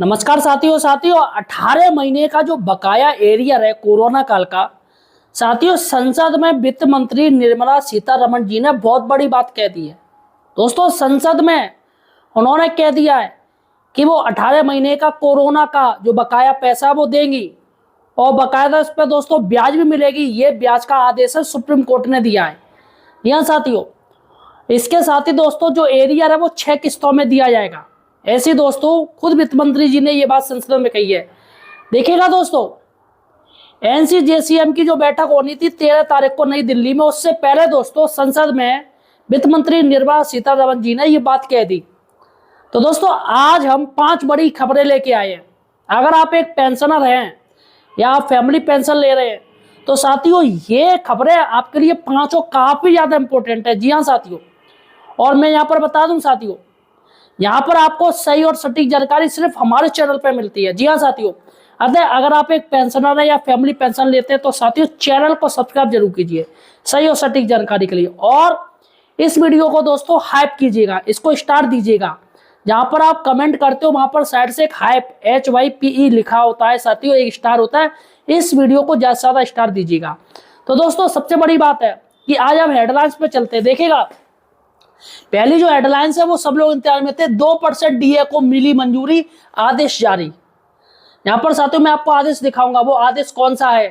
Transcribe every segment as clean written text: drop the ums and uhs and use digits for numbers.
नमस्कार साथियों। 18 महीने का जो बकाया एरियर है कोरोना काल का, साथियों संसद में वित्त मंत्री निर्मला सीतारमण जी ने बहुत बड़ी बात कह दी है। दोस्तों संसद में उन्होंने कह दिया है कि वो 18 महीने का कोरोना का जो बकाया पैसा है वो देंगी और बकायदा इस पर दोस्तों ब्याज भी मिलेगी। ये ब्याज का आदेश है सुप्रीम कोर्ट ने दिया है। यहाँ साथियों इसके साथ ही दोस्तों जो एरियर है वो 6 किस्तों में दिया जाएगा। ऐसी दोस्तों खुद वित्त मंत्री जी ने ये बात संसद में कही है। देखिएगा दोस्तों, एनसीजेसीएम की जो बैठक होनी थी 13 तारीख को नई दिल्ली में, उससे पहले दोस्तों संसद में वित्त मंत्री निर्मला सीतारमण जी ने ये बात कह दी। तो दोस्तों आज हम 5 बड़ी खबरें लेके आए हैं। अगर आप एक पेंशनर हैं या आप फैमिली पेंशन ले रहे हैं तो साथियों ये खबरें आपके लिए पांचों काफी ज्यादा इंपॉर्टेंट है। जी हाँ साथियों, और मैं यहाँ पर बता दूं साथियों, यहाँ पर आपको सही और सटीक जानकारी सिर्फ हमारे चैनल पे मिलती है। जी हाँ साथियों, अतः अगर आप एक पेंशनर है या फैमिली पेंशन लेते हैं तो साथियों चैनल को सब्सक्राइब जरूर कीजिए सही और सटीक जानकारी के लिए। और इस वीडियो को दोस्तों हाइप कीजिएगा, इसको स्टार दीजिएगा। जहां पर आप कमेंट करते हो वहां पर साइड से एक हाइप HYPE लिखा होता है साथियों, एक स्टार होता है। इस वीडियो को ज्यादा से ज्यादा स्टार दीजिएगा। तो दोस्तों सबसे बड़ी बात है कि आज हम हेडलाइंस पे चलते हैं। देखिएगा पहली जो हेडलाइंस है वो सब लोग इंतजार में थे, 2% DA को मिली मंजूरी, आदेश जारी। यहां पर साथियों मैं आपको आदेश दिखाऊंगा, वो आदेश कौन सा है।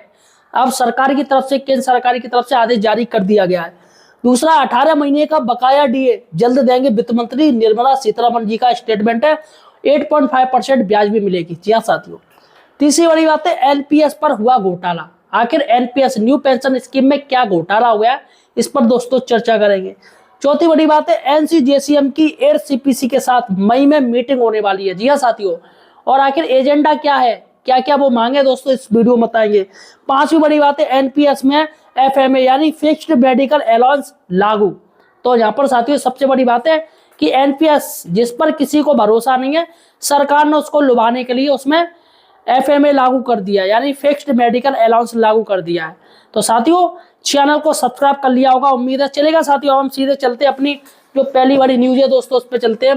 अब सरकार की तरफ से, केंद्र सरकार की तरफ से आदेश जारी कर दिया गया है। दूसरा 18 महीने का बकाया DA जल्द देंगे वित्त मंत्री निर्मला सीतारमण जी का स्टेटमेंट है। 8.5% ब्याज भी मिलेगी। जी हाँ साथियों, तीसरी बड़ी बात है NPS पर हुआ घोटाला। आखिर NPS न्यू पेंशन स्कीम में क्या घोटाला हुआ है, इस पर दोस्तों चर्चा करेंगे। चौथी बड़ी बात है NCJCM की AIRCPC के साथ मई में मीटिंग होने वाली है। जी हाँ साथियों, और आखिर एजेंडा क्या है, क्या क्या वो मांगे दोस्तों इस वीडियो में बताएंगे। पांचवी बड़ी बात है NPS में FMA यानी फिक्स्ड मेडिकल अलाउंस लागू। तो यहाँ पर साथियों सबसे बड़ी बात है कि NPS जिस पर किसी को भरोसा नहीं है, सरकार ने उसको लुभाने के लिए उसमें FMA लागू कर दिया यानी फिक्स्ड मेडिकल अलाउंस लागू कर दिया है। तो साथियों चैनल को सब्सक्राइब कर लिया होगा उम्मीद है। चलेगा साथियों हम सीधे चलते हैं अपनी जो पहली बड़ी न्यूज है दोस्तों उस पर चलते हैं।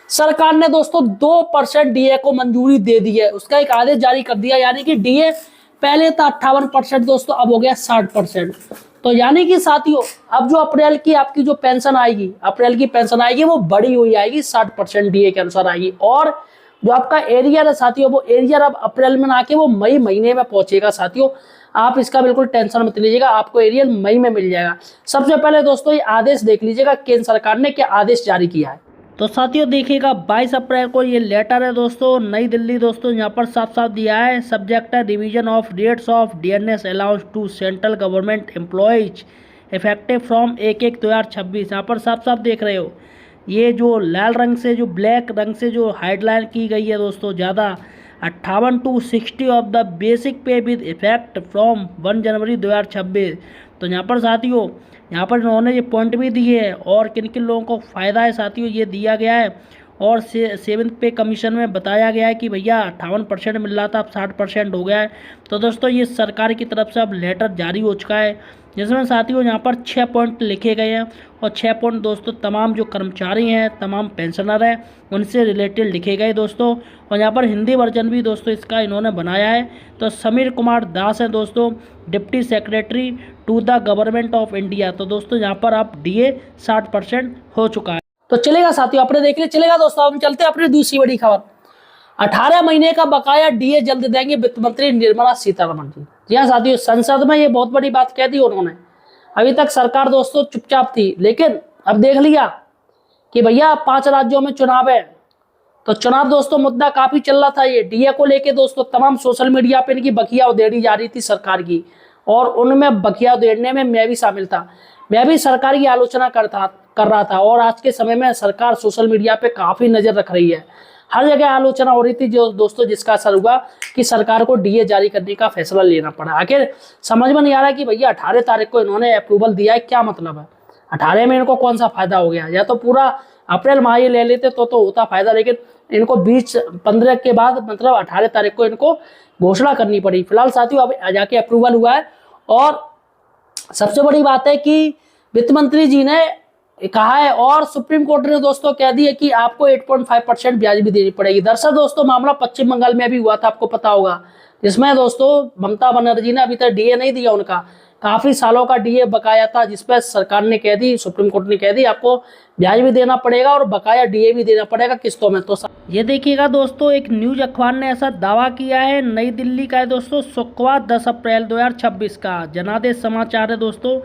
सरकार ने दोस्तों 2% DA को मंजूरी दे दी है, उसका एक आदेश जारी कर दिया। यानी कि DA पहले था 58% दोस्तों, अब हो गया 60%। तो यानी कि साथियों अब जो अप्रैल की आपकी जो पेंशन आएगी, अप्रैल की पेंशन आएगी वो बढ़ी हुई आएगी, 60% DA के अनुसार आएगी। और जो आपका एरियर है साथियों, वो एरियर अब अप्रैल में ना आके वो मई महीने में पहुंचेगा। साथियों आप इसका बिल्कुल टेंशन मत लीजिएगा, आपको एरियर मई में मिल जाएगा। सबसे पहले दोस्तों ये आदेश देख लीजिएगा केंद्र सरकार ने क्या आदेश जारी किया है। तो साथियों देखिएगा 22 अप्रैल को ये लेटर है दोस्तों, नई दिल्ली दोस्तों। यहाँ पर साफ साफ दिया है, सब्जेक्ट है revision of rates of DNS allowance to central government employees effective from 1/1/2026। यहाँ पर साफ साफ देख रहे हो ये जो लाल रंग से, जो ब्लैक रंग से जो हाइडलाइन की गई है दोस्तों ज़्यादा, 58 to 60 ऑफ द बेसिक पे विद इफेक्ट फ्रॉम 1 जनवरी 2026। तो यहाँ पर साथियों यहाँ पर इन्होंने ये पॉइंट भी दिए हैं और किन किन लोगों को फ़ायदा है साथियों ये दिया गया है। और 7th पे कमीशन में बताया गया है कि भैया 58% मिल रहा था, अब 60% हो गया है। तो दोस्तों ये सरकार की तरफ से अब लेटर जारी हो चुका है, जिसमें साथियों यहाँ पर 6 पॉइंट लिखे गए हैं। और 6 पॉइंट दोस्तों तमाम जो कर्मचारी हैं, तमाम पेंशनर हैं, उनसे रिलेटेड लिखे गए दोस्तों। और यहाँ पर हिंदी वर्जन भी दोस्तों इसका इन्होंने बनाया है। तो समीर कुमार दास हैं दोस्तों, deputy secretary to the government of India. तो दोस्तों यहाँ पर आप DA 60% हो चुका है। तो चलेगा साथियों अपने देख लिया। चलेगा दोस्तों हम चलते हैं अपनी दूसरी बड़ी खबर। 18 महीने का बकाया DA जल्द देंगे वित्त मंत्री निर्मला सीतारमण जी। जी हाँ साथियों, संसद में ये बहुत बड़ी बात कह दी उन्होंने। अभी तक सरकार दोस्तों चुपचाप थी, लेकिन अब देख लिया कि भैया 5 राज्यों में चुनाव है। तो चुनाव दोस्तों मुद्दा काफी चल रहा था ये DA को लेके दोस्तों। तमाम सोशल मीडिया पे इनकी बखिया उधेड़ी जा रही थी सरकार की, और उनमें बखिया उधेड़ने में मैं भी शामिल था। मैं भी सरकार की आलोचना कर रहा था। और आज के समय में सरकार सोशल मीडिया पे काफी नजर रख रही है, हर जगह आलोचना हो रही थी जो दोस्तों, जिसका असर हुआ कि सरकार को DA जारी करने का फैसला लेना पड़ा। आखिर समझ में नहीं आ रहा कि भैया 18 तारीख को इन्होंने अप्रूवल दिया है, क्या मतलब है 18 में इनको कौन सा फायदा हो गया। या तो पूरा अप्रैल माह ये ले लेते तो होता फायदा, लेकिन इनको 20-15 के बाद मतलब 18 तारीख को इनको घोषणा करनी पड़ी। फिलहाल साथियों अब जाके अप्रूवल हुआ है। और सबसे बड़ी बात है कि वित्त मंत्री जी ने कहा है। और सुप्रीम कोर्ट ने दोस्तों कह दिया कि आपको 8.5% ब्याज भी देनी पड़ेगी। दरअसल दोस्तों मामला पश्चिम बंगाल में भी हुआ था, आपको पता होगा, जिसमें दोस्तों ममता बनर्जी ने अभी तक डीए नहीं दिया, उनका काफी सालों का डीए बकाया था, जिसपे सरकार ने कह दी, सुप्रीम कोर्ट ने कह दी आपको ब्याज भी देना पड़ेगा और बकाया डीए भी देना पड़ेगा किस्तों में। तो ये देखिएगा दोस्तों, एक न्यूज अखबार ने ऐसा दावा किया है, नई दिल्ली का है दोस्तों, शुक्रवार 10 अप्रैल 2026 का जनादेश समाचार है दोस्तों,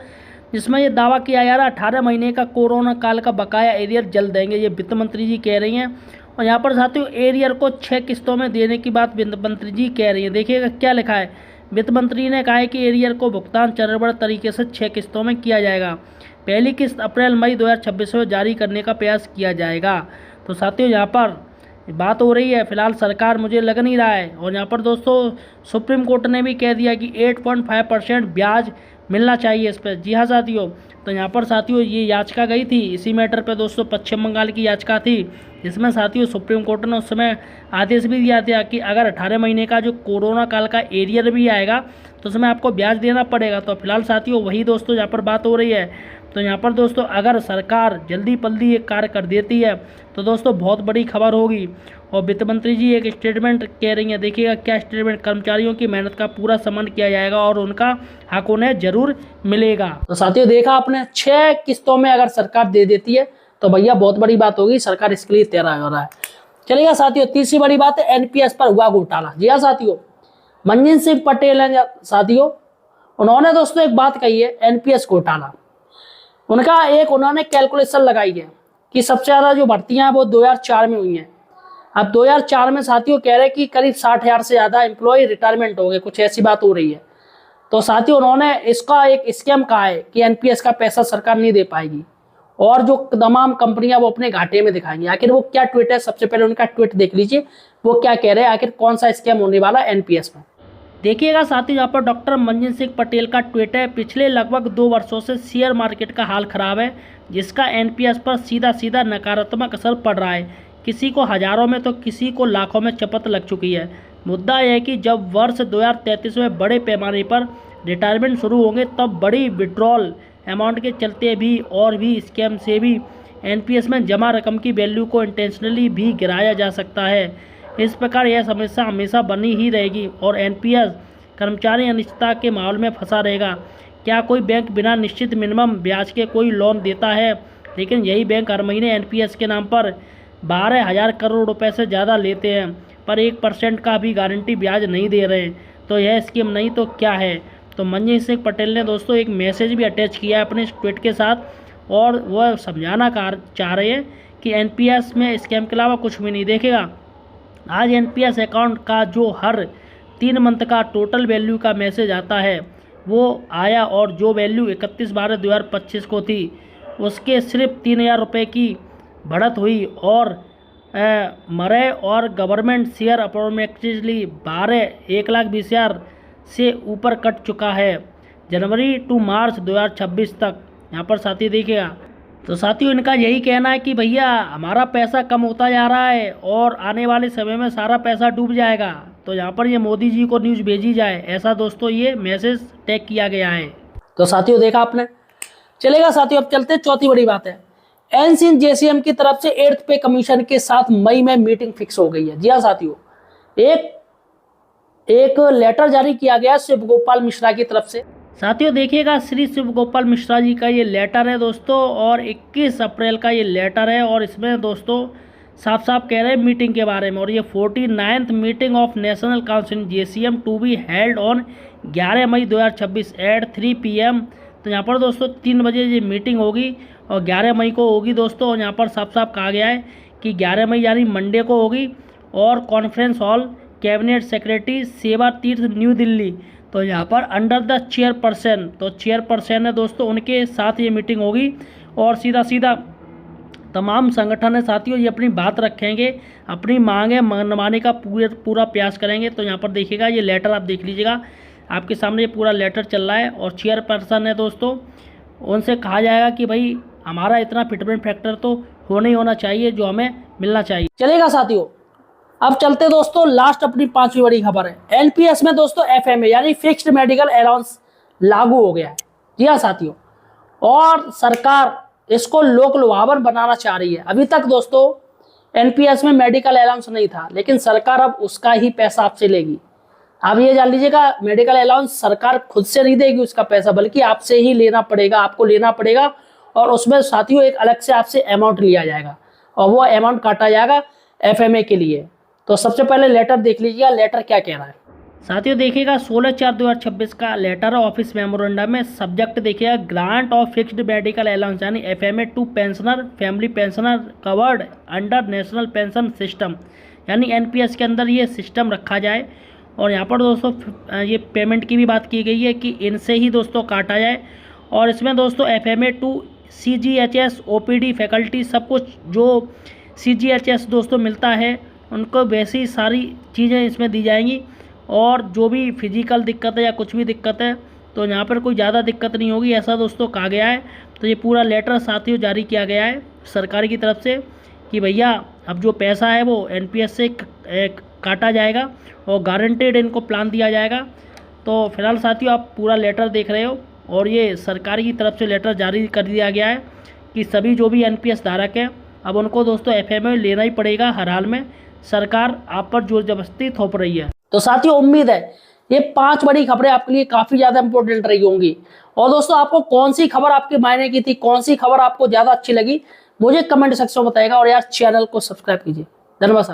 जिसमें ये दावा किया जा रहा है 18 महीने का कोरोना काल का बकाया एरियर जल्द देंगे, ये वित्त मंत्री जी कह रही हैं। और यहाँ पर साथियों एरियर को 6 किस्तों में देने की बात वित्त मंत्री जी कह रही हैं। देखिएगा क्या लिखा है, वित्त मंत्री ने कहा है कि एरियर को भुगतान चरणबद्ध तरीके से 6 किस्तों में किया जाएगा। पहली किस्त अप्रैल मई 2026 में जारी करने का प्रयास किया जाएगा। तो साथियों यहाँ पर बात हो रही है, फिलहाल सरकार मुझे लग नहीं रहा है। और यहाँ पर दोस्तों सुप्रीम कोर्ट ने भी कह दिया कि 8.5% ब्याज मिलना चाहिए इस पर। जी हाँ साथियों, तो यहाँ पर साथियों ये याचिका गई थी इसी मैटर पे दोस्तों, पश्चिम बंगाल की याचिका थी, जिसमें साथियों सुप्रीम कोर्ट ने उस समय आदेश भी दिया था कि अगर 18 महीने का जो कोरोना काल का एरियर भी आएगा तो उसमें आपको ब्याज देना पड़ेगा। तो फिलहाल साथियों वही दोस्तों यहाँ पर बात हो रही है। तो यहाँ पर दोस्तों अगर सरकार जल्दी पल्दी एक कार्य कर देती है तो दोस्तों बहुत बड़ी खबर होगी। और वित्त मंत्री जी एक स्टेटमेंट कह रही हैं, देखिएगा क्या स्टेटमेंट, कर्मचारियों की मेहनत का पूरा सम्मान किया जाएगा और उनका हक उन्हें जरूर मिलेगा। तो साथियों देखा आपने, 6 किस्तों में अगर सरकार दे देती है तो भैया बहुत बड़ी बात होगी, सरकार इसके लिए तैयार हो रहा है। चलिएगा साथियों, तीसरी बड़ी बात है एनपीएस पर हुआ घोटाला। जी हाँ साथियों, मंजीत सिंह पटेल हैं साथियों, उन्होंने दोस्तों एक बात कही है, एनपीएस घोटाला। उनका एक उन्होंने कैलकुलेशन लगाई है कि सबसे ज्यादा जो भर्तियां हैं वो 2004 में हुई हैं। अब 2004 में साथियों कह रहे हैं कि करीब 60,000 से ज्यादा एम्प्लॉय रिटायरमेंट हो गए, कुछ ऐसी बात हो रही है। तो साथियों उन्होंने इसका एक स्कैम कहा है कि एनपीएस का पैसा सरकार नहीं दे पाएगी और जो तमाम कंपनियां वो अपने घाटे में दिखाएंगी। आखिर वो क्या ट्वीट है, सबसे पहले उनका ट्वीट देख लीजिए, वो क्या कह रहे हैं, आखिर कौन सा स्कैम होने वाला है एनपीएस में। देखिएगा साथियों यहाँ पर डॉक्टर मंजीत सिंह पटेल का ट्वीट है, पिछले लगभग 2 वर्षों से शेयर मार्केट का हाल खराब है, जिसका एनपीएस पर सीधा सीधा नकारात्मक असर पड़ रहा है। किसी को हजारों में तो किसी को लाखों में चपत लग चुकी है। मुद्दा यह है कि जब वर्ष 2033 में बड़े पैमाने पर रिटायरमेंट शुरू होंगे तब बड़ी विड्रॉल अमाउंट के चलते भी और भी स्कैम से भी एनपीएस में जमा रकम की वैल्यू को इंटेंशनली भी गिराया जा सकता है। इस प्रकार यह समस्या हमेशा बनी ही रहेगी और एनपीएस कर्मचारी अनिश्चितता के माहौल में फंसा रहेगा। क्या कोई बैंक बिना निश्चित मिनिमम ब्याज के कोई लोन देता है? लेकिन यही बैंक हर महीने एनपीएस के नाम पर 12,000 करोड़ रुपए से ज़्यादा लेते हैं, पर 1% का भी गारंटी ब्याज नहीं दे रहे। तो यह स्कीम नहीं तो क्या है? तो मंजीत सिंह पटेल ने दोस्तों एक मैसेज भी अटैच किया है अपने इस ट्वीट के साथ और वह समझाना चाह रहे हैं कि एनपीएस में स्कैम के अलावा कुछ भी नहीं। देखेगा आज एनपीएस अकाउंट का जो हर 3 मंथ का टोटल वैल्यू का मैसेज आता है वो आया और जो वैल्यू 31/12/2025 को थी उसके सिर्फ 3,000 रुपये की बढ़त हुई और मरे और गवर्नमेंट शेयर अप्रोक्सीमेटली 1,20,000 से ऊपर कट चुका है जनवरी टू मार्च 2026 तक। यहाँ पर साथी देखिएगा, तो साथियों इनका यही कहना है कि भैया हमारा पैसा कम होता जा रहा है और आने वाले समय में सारा पैसा डूब जाएगा, तो यहाँ पर ये मोदी जी को न्यूज़ भेजी जाए, ऐसा दोस्तों ये मैसेज टैग किया गया है। तो साथियों देखा आपने। चलेगा साथियों, अब चलते चौथी बड़ी बात है, एनसीजेसीएम की तरफ से 8th पे कमीशन के साथ मई में मीटिंग फिक्स हो गई है। जी हाँ साथियों, एक लेटर जारी किया गया शिव गोपाल मिश्रा की तरफ से। साथियों देखिएगा, श्री शिव गोपाल मिश्रा जी का ये लेटर है दोस्तों और 21 अप्रैल का ये लेटर है और इसमें दोस्तों साफ साफ कह रहे हैं मीटिंग के बारे में। और ये 49th meeting of national council JCM to be held on 11 May 2026 at 3 PM। तो यहाँ पर दोस्तों 3 बजे ये मीटिंग होगी और 11 मई को होगी दोस्तों। और यहाँ पर साफ साफ कहा गया है कि 11 मई यानी मंडे को होगी और कॉन्फ्रेंस हॉल कैबिनेट सेक्रेटरी सेवा तीर्थ न्यू दिल्ली। तो यहाँ पर अंडर द चेयरपर्सन, तो चेयरपर्सन है दोस्तों, उनके साथ ये मीटिंग होगी और सीधा सीधा तमाम संगठन है साथियों ये अपनी बात रखेंगे, अपनी मांगें मनवाने का पूरा प्रयास करेंगे। तो यहाँ पर देखिएगा ये लेटर आप देख लीजिएगा, आपके सामने ये पूरा लेटर चल रहा है और चेयरपर्सन है दोस्तों, उनसे कहा जाएगा कि भाई हमारा इतना फिटमेंट फैक्टर तो होना ही होना चाहिए जो हमें मिलना चाहिए। चलेगा साथियों, अब चलते दोस्तों लास्ट अपनी 5वीं बड़ी खबर है, एनपीएस में दोस्तों एफएमए यानी फिक्स्ड मेडिकल अलाउंस लागू हो गया है। जी हाँ साथियों, और सरकार इसको लोक लुभावन बनाना चाह रही है। अभी तक दोस्तों एनपीएस में मेडिकल अलाउंस नहीं था, लेकिन सरकार अब उसका ही पैसा आपसे लेगी। आप ये जान लीजिएगा, मेडिकल अलाउंस सरकार खुद से नहीं देगी उसका पैसा, बल्कि आपसे ही लेना पड़ेगा, आपको लेना पड़ेगा। और उसमें साथियों एक अलग से आपसे अमाउंट लिया जाएगा और वो अमाउंट काटा जाएगा एफएमए के लिए। तो सबसे पहले लेटर देख लीजिएगा, लेटर क्या कह रहा है। साथियों देखिएगा 16/4/2026 का लेटर ऑफिस मेमोरेंडम में सब्जेक्ट देखिएगा grant of fixed medical allowance यानी FMA to pensioner family pensioner covered under national pension system, यानी एनपीएस के अंदर ये सिस्टम रखा जाए। और यहाँ पर दोस्तों ये पेमेंट की भी बात की गई है कि इनसे ही दोस्तों काटा जाए। और इसमें दोस्तों एफएमए टू सीजीएचएस ओपीडी फैकल्टी सब कुछ जो सीजीएचएस दोस्तों मिलता है उनको वैसी सारी चीज़ें इसमें दी जाएंगी। और जो भी फिजिकल दिक्कत है या कुछ भी दिक्कत है तो यहाँ पर कोई ज़्यादा दिक्कत नहीं होगी, ऐसा दोस्तों कहा गया है। तो ये पूरा लेटर साथियों जारी किया गया है सरकार की तरफ से कि भैया अब जो पैसा है वो एनपीएस से काटा जाएगा और गारंटेड इनको प्लान दिया जाएगा। तो फिलहाल साथियों आप पूरा लेटर देख रहे हो और ये सरकार की तरफ से लेटर जारी कर दिया गया है कि सभी जो भी एनपीएस धारक हैं अब उनको दोस्तों एफएमए लेना ही पड़ेगा हर हाल में। सरकार आप पर जोर जबरदस्ती थोप रही है। तो साथियों उम्मीद है ये 5 बड़ी खबरें आपके लिए काफी ज्यादा इंपॉर्टेंट रही होंगी। और दोस्तों आपको कौन सी खबर आपके मायने की थी, कौन सी खबर आपको ज्यादा अच्छी लगी, मुझे कमेंट सेक्शन में बताइएगा। और यार चैनल को सब्सक्राइब कीजिए। धन्यवाद।